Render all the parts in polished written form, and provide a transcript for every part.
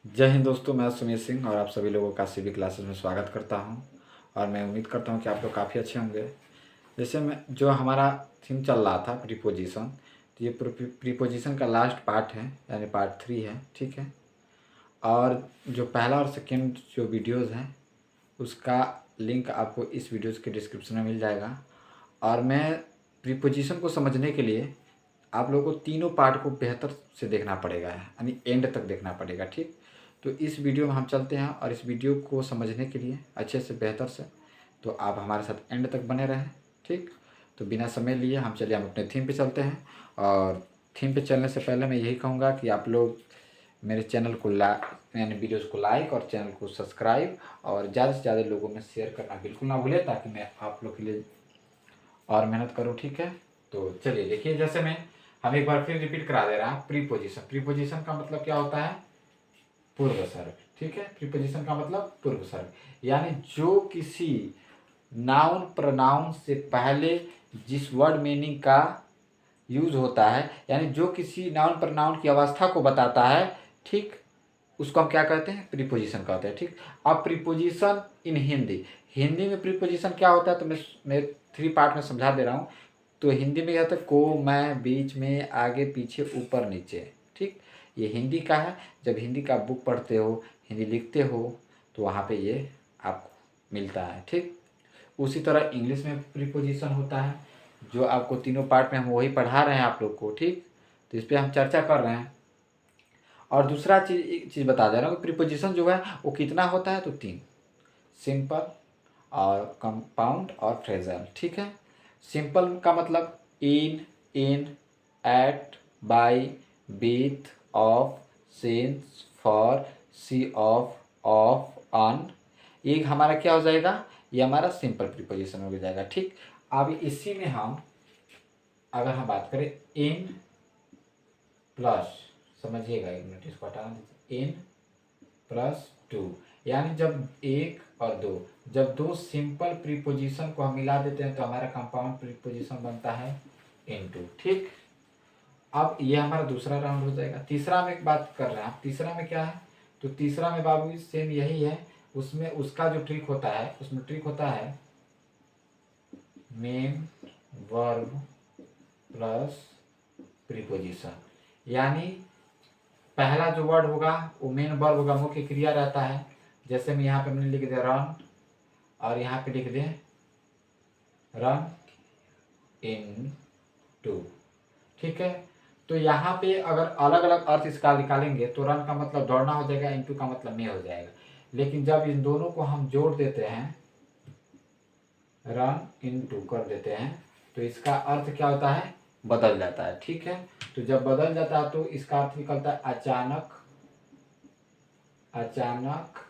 जय हिंद दोस्तों, मैं सुमित सिंह और आप सभी लोगों का सीबी क्लासेस में स्वागत करता हूं। और मैं उम्मीद करता हूं कि आप लोग काफ़ी अच्छे होंगे। जैसे मैं जो हमारा थीम चल रहा था प्रीपोजिशन, तो ये प्रीपोजिशन का लास्ट पार्ट है, यानी पार्ट 3 है। ठीक है। और जो पहला और सेकेंड जो वीडियोज़ हैं उसका लिंक आपको इस वीडियोज़ के डिस्क्रिप्शन में मिल जाएगा। और मैं प्रीपोजिशन को समझने के लिए आप लोगों को तीनों पार्ट को बेहतर से देखना पड़ेगा, यानी एंड तक देखना पड़ेगा। ठीक। तो इस वीडियो में हम चलते हैं और इस वीडियो को समझने के लिए अच्छे से बेहतर से तो आप हमारे साथ एंड तक बने रहें। ठीक। तो बिना समय लिए हम अपने थीम पे चलते हैं। और थीम पे चलने से पहले मैं यही कहूँगा कि आप लोग मेरे चैनल को यानी वीडियोज़ को लाइक और चैनल को सब्सक्राइब और ज़्यादा से ज़्यादा लोगों में शेयर करना बिल्कुल ना भूलें, ताकि मैं आप लोग के लिए और मेहनत करूँ। ठीक है। तो चलिए देखिए, जैसे मैं हम एक बार फिर रिपीट करा दे रहा हूँ। प्रीपोजिशन का मतलब क्या होता है? पूर्व सर्ग। ठीक है। प्रीपोजिशन का मतलब पूर्व सर्ग, यानी जो किसी नाउन प्रोनाउन से पहले जिस वर्ड मीनिंग का यूज होता है, यानी जो किसी नाउन प्रोनाउन की अवस्था को बताता है, ठीक, उसको हम क्या कहते हैं? प्रीपोजिशन कहते हैं। ठीक। अब प्रीपोजिशन इन हिंदी, हिंदी में प्रीपोजिशन क्या होता है तो मैं 3 पार्ट में समझा दे रहा हूँ। तो हिंदी में क्या होता है? को, मैं, बीच में, आगे पीछे, ऊपर नीचे। ठीक। ये हिंदी का है। जब हिंदी का बुक पढ़ते हो, हिंदी लिखते हो, तो वहाँ पे ये आपको मिलता है। ठीक। उसी तरह इंग्लिश में प्रीपोजिशन होता है, जो आपको तीनों पार्ट में हम वही पढ़ा रहे हैं आप लोग को। ठीक। तो इस पर हम चर्चा कर रहे हैं। और दूसरा एक चीज़ बता दे रहा हूँ, प्रीपोजिशन जो है वो कितना होता है? तो 3, सिंपल और कंपाउंड और फ्रेजल। ठीक है। सिंपल का मतलब in, at, by, with, of, since, for, see of, on. ये हमारा क्या हो जाएगा? ये हमारा सिंपल प्रीपोजिशन हो जाएगा। ठीक। अब इसी में हम अगर हम बात करें इन प्लस, समझिएगा, एक मिनट इसको हटा दीजिए, इन प्लस टू, यानी जब एक और दो, जब दो सिंपल प्रीपोजिशन को हम मिला देते हैं तो हमारा कंपाउंड प्रीपोजिशन बनता है इनटू। ठीक। अब ये हमारा दूसरा राउंड हो जाएगा। तीसरा में एक बात कर रहे हैं, तीसरा में क्या है? तो तीसरा में बाबू सेम यही है। उसमें उसका जो ट्रिक होता है, उसमें ट्रिक होता है मेन वर्ब प्लस प्रीपोजिशन, यानी पहला जो वर्ड होगा वो मेन वर्ब होगा, मुख्य क्रिया रहता है। जैसे मैं यहाँ पे हमने लिख दिया रन, और यहाँ पे लिख दें रन इन टू। ठीक है। तो यहाँ पे अगर अलग अलग अर्थ इसका निकालेंगे तो रन का मतलब दौड़ना हो जाएगा, इनटू का मतलब में हो जाएगा। लेकिन जब इन दोनों को हम जोड़ देते हैं, रन इनटू कर देते हैं, तो इसका अर्थ क्या होता है? बदल जाता है। ठीक है। तो जब बदल जाता है तो इसका अर्थ निकलता है अचानक, अचानक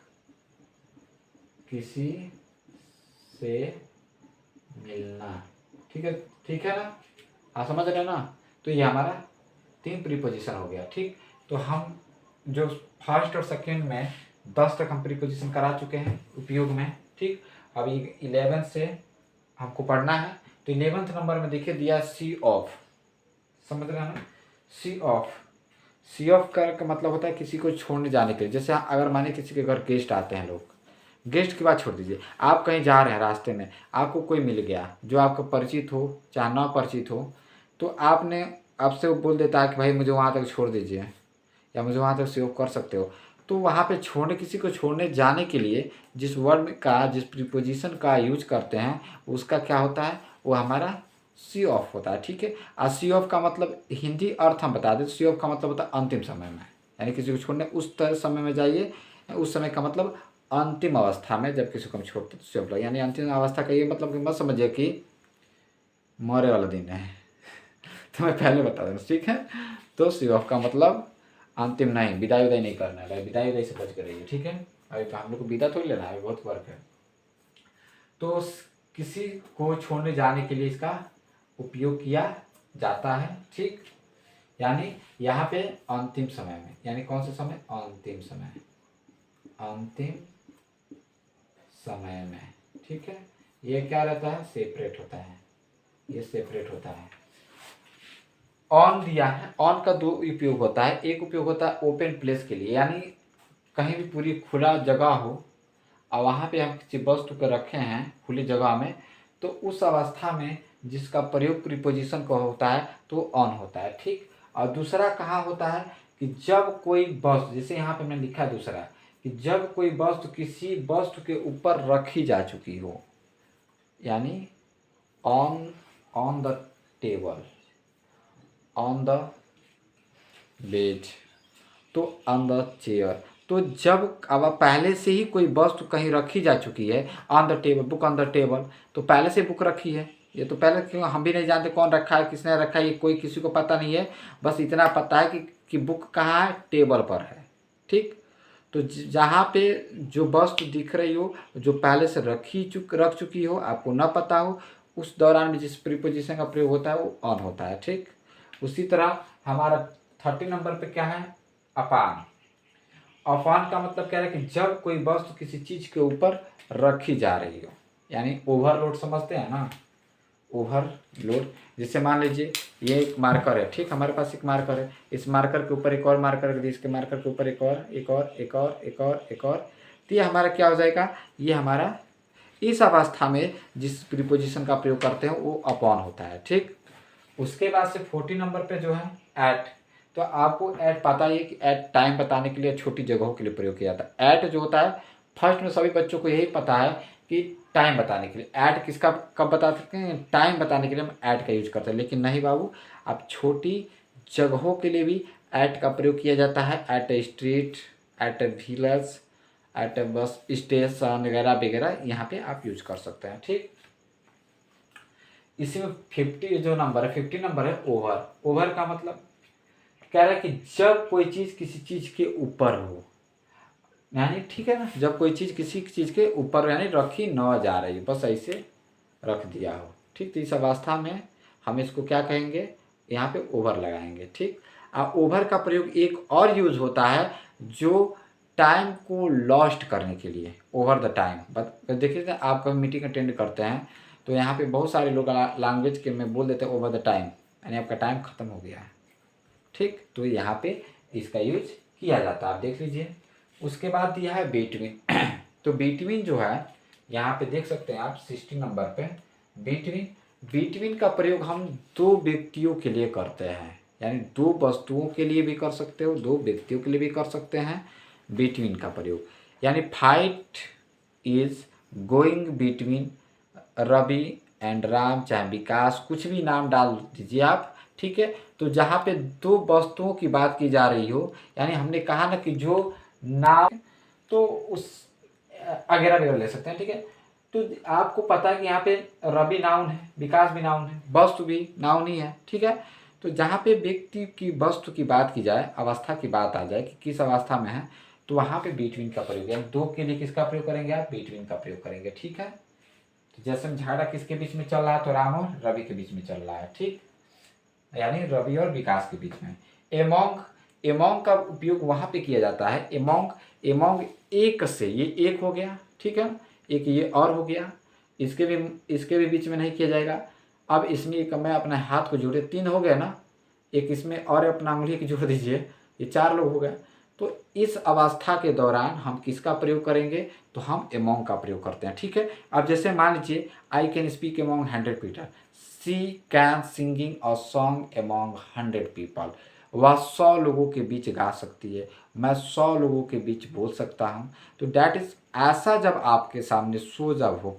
किसी से मिलना। ठीक है। ठीक है ना? आप समझ रहे हैं ना? तो ये हमारा 3 प्रीपोजिशन हो गया। ठीक। तो हम जो फर्स्ट और सेकेंड में 10 तक हम प्रीपोजिशन करा चुके हैं उपयोग में। ठीक। अभी 11 से हमको पढ़ना है। तो 11th नंबर में देखिए दिया सी ऑफ, समझ रहे हैं ना? सी ऑफ, सी ऑफ का मतलब होता है किसी को छोड़ने जाने के लिए। जैसे अगर माने किसी के घर गेस्ट आते हैं, लोग, गेस्ट की बात छोड़ दीजिए, आप कहीं जा रहे हैं, रास्ते में आपको कोई मिल गया जो आपका परिचित हो चाहे ना परिचित हो, तो आपने आपसे वो बोल देता है कि भाई मुझे वहाँ तक छोड़ दीजिए, या मुझे वहाँ तक सहयोग कर सकते हो। तो वहाँ पे छोड़ने, किसी को छोड़ने जाने के लिए जिस वर्ड का, जिस प्रीपोजिशन का यूज करते हैं, उसका क्या होता है? वो हमारा सी ऑफ होता है। ठीक है। और सी ऑफ का मतलब हिंदी अर्थ हम बता दें, सी ऑफ का मतलब होता है अंतिम समय में, यानी किसी को छोड़ने उस तरह समय में जाइए। उस समय का मतलब अंतिम अवस्था में जब किसी को हम छोड़ते तो सी ऑफ, यानी अंतिम अवस्था का ये मतलब कि मत समझिए कि मरे वाला दिन है तो मैं पहले बता दूँ। ठीक है। तो सी ऑफ का मतलब अंतिम नहीं, विदाई उदाई नहीं करना है भाई, विदाई उदाई से बच कर रहिए। ठीक है। अभी तो हम लोग को विदा थोड़ी लेना है, बहुत वर्क है। तो किसी को छोड़ने जाने के लिए इसका उपयोग किया जाता है। ठीक। यानी यहाँ पे अंतिम समय में, यानी कौन सा समय? अंतिम समय, अंतिम समय में। ठीक है। ये क्या रहता है? सेपरेट होता है, ये सेपरेट होता है। ऑन दिया है, ऑन का 2 उपयोग होता है। एक उपयोग होता है ओपन प्लेस के लिए, यानी कहीं भी पूरी खुला जगह हो और वहाँ पे हम किसी वस्तु को रखे हैं खुली जगह में, तो उस अवस्था में जिसका प्रयोग प्रीपोजिशन का होता है तो ऑन होता है, ठीक। और दूसरा कहाँ होता है कि जब कोई वस्तु, जैसे यहाँ पे मैंने लिखा है दूसरा, कि जब कोई वस्तु किसी वस्तु के ऊपर रखी जा चुकी हो, यानी on on the table, on the bed, तो ऑन द चेयर। तो जब अब पहले से ही कोई वस्तु कहीं रखी जा चुकी है, on the table, book on the table, तो पहले से बुक रखी है, ये तो पहले क्यों हम भी नहीं जानते कौन रखा है किसने रखा है, ये कोई किसी को पता नहीं है, बस इतना पता है कि बुक कहाँ है, टेबल पर है, ठीक। तो जहाँ पे जो वस्तु दिख रही हो जो पहले से रख चुकी हो, आपको न पता हो, उस दौरान भी जिस प्रीपोजिशन का प्रयोग होता है वो ऑन होता है, ठीक। उसी तरह हमारा 30 नंबर पे क्या है, अपान। अपान का मतलब क्या है कि जब कोई वस्तु किसी चीज के ऊपर रखी जा रही हो, यानी ओवरलोड समझते हैं ना, ओवरलोड। जैसे मान लीजिए ये एक मार्कर है, ठीक, हमारे पास एक मार्कर है, इस मार्कर के ऊपर एक और मार्कर रख दिया, इसके मार्कर के ऊपर एक और एक और एक और एक और एक और, तो ये हमारा क्या हो जाएगा, ये हमारा इस अवस्था में जिस प्रीपोजिशन का प्रयोग करते हैं वो अपॉन होता है, ठीक। उसके बाद से 40 नंबर पे जो है एट। तो आपको एट पता ही है कि एट टाइम बताने के लिए छोटी जगहों के लिए प्रयोग किया जाता है। एट जो होता है फर्स्ट में सभी बच्चों को यही पता है कि टाइम बताने के लिए, ऐड किसका कब बता सकते हैं, टाइम बताने के लिए हम ऐड का यूज करते हैं। लेकिन नहीं बाबू, अब छोटी जगहों के लिए भी ऐड का प्रयोग किया जाता है, at a street, at a village, at a bus station वगैरह वगैरह, यहाँ पे आप यूज कर सकते हैं, ठीक। इसी में 50 जो नंबर है, 50 नंबर है ओवर। ओवर का मतलब कह रहा है कि जब कोई चीज किसी चीज के ऊपर हो, यानी ठीक है ना, जब कोई चीज़ किसी चीज़ के ऊपर यानी रखी न जा रही हो, बस ऐसे रख दिया हो, ठीक। तो इस अवस्था में हम इसको क्या कहेंगे, यहाँ पे ओवर लगाएंगे, ठीक। अब ओवर का प्रयोग एक और यूज होता है जो टाइम को लॉस्ट करने के लिए, ओवर द टाइम। बट देखिए आप कभी मीटिंग अटेंड करते हैं तो यहाँ पे बहुत सारे लोग लैंग्वेज के में बोल देते हैं ओवर द टाइम, यानी आपका टाइम खत्म हो गया है, ठीक। तो यहाँ पे इसका यूज किया जाता है, आप देख लीजिए। उसके बाद दिया है बिटवीन। तो बिटवीन जो है यहाँ पे देख सकते हैं आप 60 नंबर पे, बिटवीन। बिटवीन का प्रयोग हम दो व्यक्तियों के लिए करते हैं, यानी दो वस्तुओं के लिए भी कर सकते हो, दो व्यक्तियों के लिए भी कर सकते हैं बिटवीन का प्रयोग। यानी fight is going between Ravi and Ram, चाहे विकास, कुछ भी नाम डाल दीजिए आप, ठीक है। तो जहाँ पे दो वस्तुओं की बात की जा रही हो, यानी हमने कहा ना कि जो नाम, तो उस वगैरह वगैरह ले सकते हैं, ठीक है। तो आपको पता है कि यहाँ पे रवि नाउन है, विकास भी नाउन है, वस्तु भी नाउन ही है, ठीक है। तो जहाँ पे व्यक्ति की वस्तु की बात की जाए, अवस्था की बात आ जाए कि किस अवस्था में है, तो वहाँ पे बिटवीन का प्रयोग, यानी दो के लिए किसका प्रयोग करेंगे आप, बिटवीन का प्रयोग करेंगे, ठीक है। तो जैसे झगड़ा किसके बीच में चल रहा है, तो राम और रवि के बीच में चल रहा है, ठीक, यानी रवि और विकास के बीच में। एमोंग, एमोंग का उपयोग वहां पे किया जाता है, एमोंग, एमोंग एक से, ये एक हो गया, ठीक है, एक ये और हो गया, इसके भी बीच में नहीं किया जाएगा। अब इसमें एक मैं अपने हाथ को जोड़े, 3 हो गए ना, एक इसमें और अपना उंगली की जोड़ दीजिए, ये 4 लोग हो गए। तो इस अवस्था के दौरान हम किसका प्रयोग करेंगे, तो हम एमोंग का प्रयोग करते हैं, ठीक है। अब जैसे मान लीजिए I can speak among 100 people, she can singing a song among 100 people, वह 100 लोगों के बीच गा सकती है, मैं 100 लोगों के बीच बोल सकता हूँ। तो डैट इज, ऐसा जब आपके सामने सो जब हो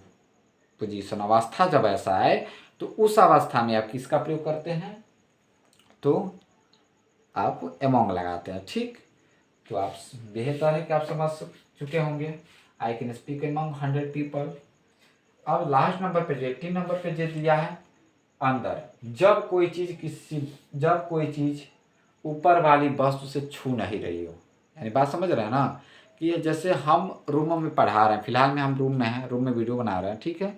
पोजीशन, अवस्था जब ऐसा है, तो उस अवस्था में आप किसका प्रयोग करते हैं, तो आप एमोंग लगाते हैं, ठीक। तो आप बेहतर है कि आप समझ चुके होंगे, आई कैन स्पीक एमोंग 100 पीपल। अब लास्ट नंबर पे, 18 नंबर पे जो दिया है अंदर, जब कोई चीज ऊपर वाली वस्तु से छू नहीं रही हो, यानी बात समझ रहे हैं ना, कि ये जैसे हम रूम में पढ़ा रहे हैं, फिलहाल में हम रूम में हैं, रूम में वीडियो बना रहे हैं, ठीक है।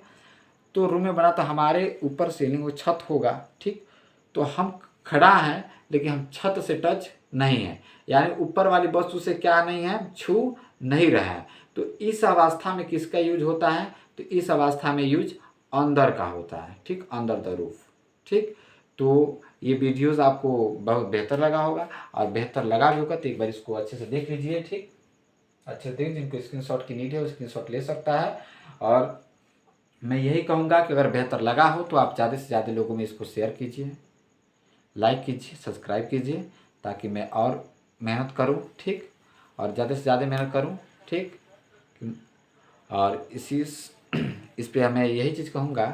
तो रूम में बना तो हमारे ऊपर सीलिंग वो छत होगा, ठीक। तो हम खड़ा हैं लेकिन हम छत से टच नहीं है, यानी ऊपर वाली वस्तु से क्या नहीं है, छू नहीं रहा है। तो इस अवस्था में किसका यूज होता है, तो इस अवस्था में यूज अंदर का होता है, ठीक, अंदर द रूफ, ठीक। तो ये वीडियोस आपको बहुत बेहतर लगा होगा, और बेहतर लगा भी होगा तो एक बार इसको अच्छे से देख लीजिए, ठीक। अच्छे दिन जिनको स्क्रीनशॉट की नीड है वो स्क्रीनशॉट ले सकता है। और मैं यही कहूँगा कि अगर बेहतर लगा हो तो आप ज़्यादा से ज़्यादा लोगों में इसको शेयर कीजिए, लाइक कीजिए, सब्सक्राइब कीजिए, ताकि मैं और मेहनत करूँ, ठीक, और ज़्यादा से ज़्यादा मेहनत करूँ, ठीक। और इस पे मैं यही चीज़ कहूँगा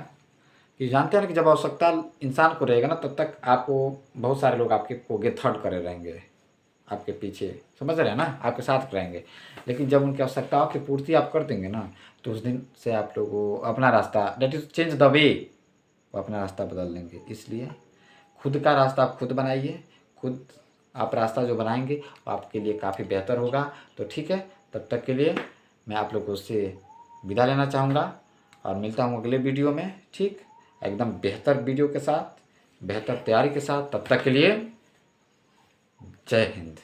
कि जानते हैं ना कि जब आवश्यकता इंसान को रहेगा ना, तब तक आपको बहुत सारे लोग आपके पोगे थर्ड करे रहेंगे, आपके पीछे, समझ रहे हैं ना, आपके साथ रहेंगे। लेकिन जब उनकी आवश्यकताओं की पूर्ति आप कर देंगे ना, तो उस दिन से आप लोगों अपना रास्ता, that is change the way, वो अपना रास्ता बदल लेंगे। इसलिए खुद का रास्ता आप खुद बनाइए, खुद आप रास्ता जो बनाएंगे वो आपके लिए काफ़ी बेहतर होगा। तो ठीक है, तब तक के लिए मैं आप लोगों से विदा लेना चाहूँगा और मिलता हूँ अगले वीडियो में, ठीक, एकदम बेहतर वीडियो के साथ, बेहतर तैयारी के साथ। तब तक के लिए जय हिंद।